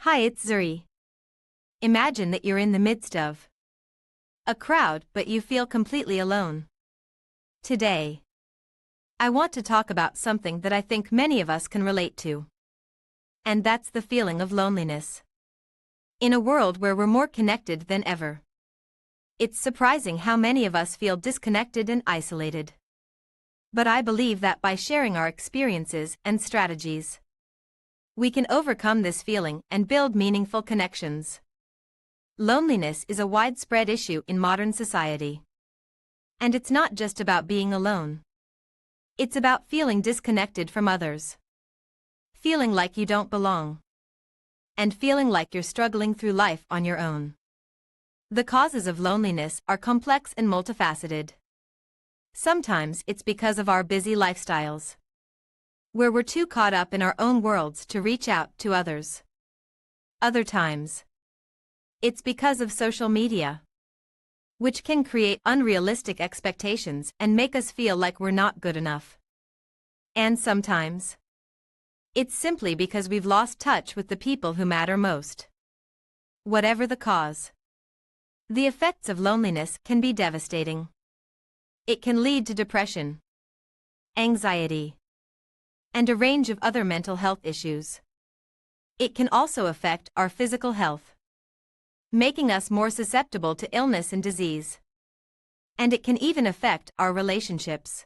Hi, it's Zuri. Imagine that you're in the midst of a crowd but you feel completely alone. Today, I want to talk about something that I think many of us can relate to. And that's the feeling of loneliness. In a world where we're more connected than ever, it's surprising how many of us feel disconnected and isolated. But I believe that by sharing our experiences and strategies, we can overcome this feeling and build meaningful connections. Loneliness is a widespread issue in modern society. And it's not just about being alone. It's about feeling disconnected from others. Feeling like you don't belong. And feeling like you're struggling through life on your own. The causes of loneliness are complex and multifaceted. Sometimes it's because of our busy lifestyles, where we're too caught up in our own worlds to reach out to others. Other times, it's because of social media, which can create unrealistic expectations and make us feel like we're not good enough. And sometimes, it's simply because we've lost touch with the people who matter most. Whatever the cause, the effects of loneliness can be devastating. It can lead to depression, anxiety, and a range of other mental health issues. It can also affect our physical health, making us more susceptible to illness and disease. And it can even affect our relationships,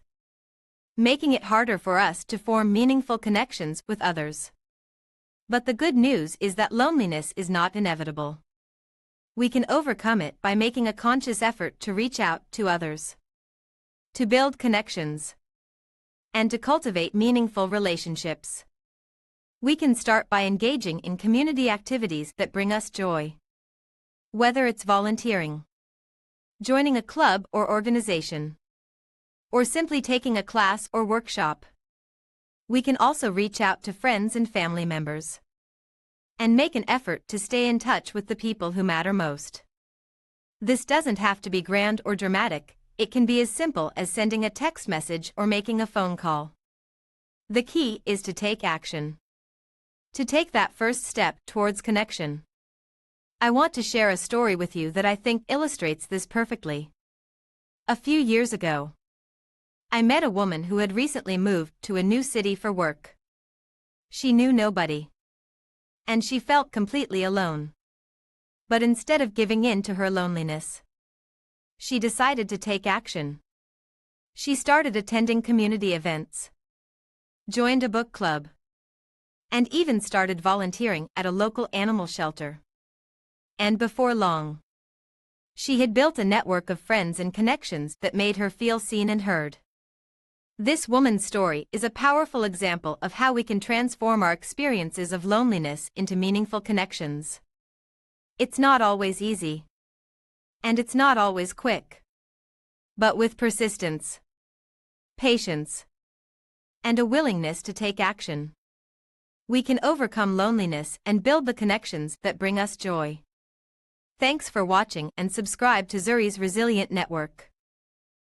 making it harder for us to form meaningful connections with others. But the good news is that loneliness is not inevitable. We can overcome it by making a conscious effort to reach out to others, to build connections, and to cultivate meaningful relationships. We can start by engaging in community activities that bring us joy. Whether it's volunteering, joining a club or organization, or simply taking a class or workshop. We can also reach out to friends and family members, and make an effort to stay in touch with the people who matter most. This doesn't have to be grand or dramatic. It can be as simple as sending a text message or making a phone call. The key is to take action, to take that first step towards connection. I want to share a story with you that I think illustrates this perfectly. A few years ago, I met a woman who had recently moved to a new city for work. She knew nobody, and she felt completely alone. But instead of giving in to her loneliness, she decided to take action. She started attending community events, joined a book club, and even started volunteering at a local animal shelter. And before long, she had built a network of friends and connections that made her feel seen and heard. This woman's story is a powerful example of how we can transform our experiences of loneliness into meaningful connections. It's not always easy, and it's not always quick. But with persistence, patience, and a willingness to take action, we can overcome loneliness and build the connections that bring us joy. Thanks for watching and subscribe to Zuri's Resilient Network.